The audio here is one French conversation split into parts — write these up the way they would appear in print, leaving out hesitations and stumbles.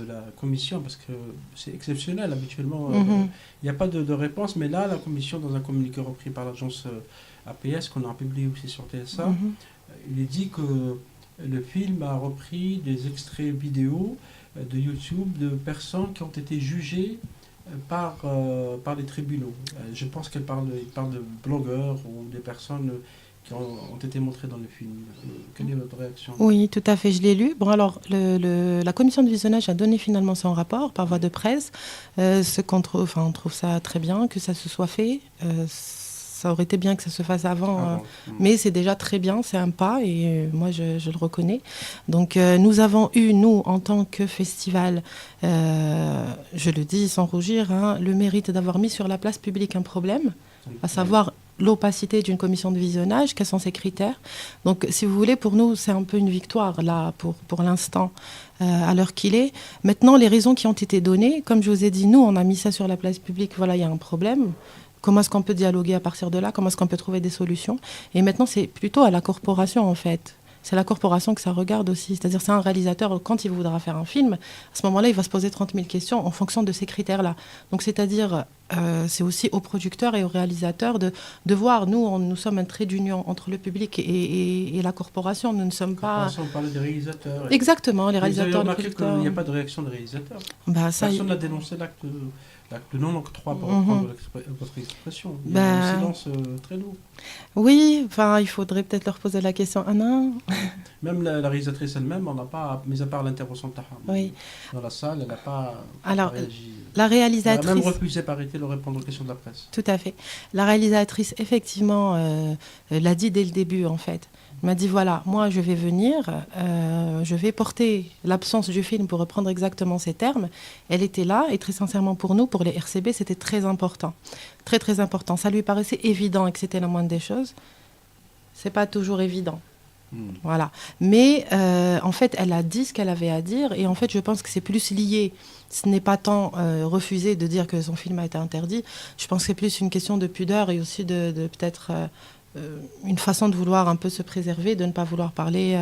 de la commission, parce que c'est exceptionnel. Habituellement, Mhm. il n'y a pas de réponse, mais là, la commission, dans un communiqué repris par l'agence APS, qu'on a publié aussi sur TSA, Mhm. il est dit que le film a repris des extraits vidéo de YouTube de personnes qui ont été jugées par les tribunaux. Je pense il parle de blogueurs ou des personnes qui ont été montrées dans le film. Quelle est votre réaction? Oui, tout à fait, je l'ai lu. Bon, alors, la commission de visionnage a donné finalement son rapport par voie de presse. Ce qu'on trouve, enfin, on trouve ça très bien que ça se soit fait. Ça aurait été bien que ça se fasse avant, Ah bon. mais c'est déjà très bien, c'est un pas et moi je le reconnais. Donc nous avons eu, nous, en tant que festival, je le dis sans rougir, hein, le mérite d'avoir mis sur la place publique un problème, à savoir l'opacité d'une commission de visionnage, quels sont ses critères. Donc, si vous voulez, pour nous, c'est un peu une victoire, là, pour l'instant, à l'heure qu'il est. Maintenant, les raisons qui ont été données, comme je vous ai dit, nous, on a mis ça sur la place publique, voilà, il y a un problème. Comment est-ce qu'on peut dialoguer à partir de là? Comment est-ce qu'on peut trouver des solutions? Et maintenant, c'est plutôt à la corporation, en fait. C'est la corporation que ça regarde aussi. C'est-à-dire, c'est un réalisateur, quand il voudra faire un film, à ce moment-là, il va se poser 30 000 questions en fonction de ces critères-là. Donc, c'est-à-dire, c'est aussi aux producteurs et aux réalisateurs de voir. Nous sommes un trait d'union entre le public et la corporation. Nous ne sommes pas... On parle des réalisateurs. Exactement, les Vous avez réalisateurs, les remarqué producteurs. qu'il n'y a pas de réaction des réalisateurs. Bah, ça, Personne n'a dénoncé l'acte non-octroi, pour Mhm. reprendre votre expression. Il y a un silence très lourd. Oui, enfin, il faudrait peut-être leur poser la question un à un. Même la réalisatrice elle-même, on n'a pas, mis à part l'intervention de Taha, Oui. dans la salle, elle n'a pas Alors, réagi. la Elle a réalisatrice... même refusé par été de répondre aux questions de la presse. Tout à fait. La réalisatrice, effectivement, l'a dit dès le début, en fait. Elle m'a dit, voilà, moi, je vais venir, je vais porter l'absence du film pour reprendre exactement ces termes. Elle était là, et très sincèrement, pour nous, pour les RCB, c'était très important. Très, très important. Ça lui paraissait évident et que c'était la moindre des choses. C'est pas toujours évident. Voilà. Mais en fait, elle a dit ce qu'elle avait à dire. Et en fait, je pense que c'est plus lié. Ce n'est pas tant refuser de dire que son film a été interdit. Je pense que c'est plus une question de pudeur et aussi de peut-être une façon de vouloir un peu se préserver, de ne pas vouloir parler,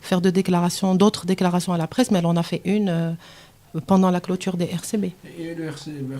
faire d'autres déclarations à la presse. Mais elle en a fait une pendant la clôture des RCB. Et le RCB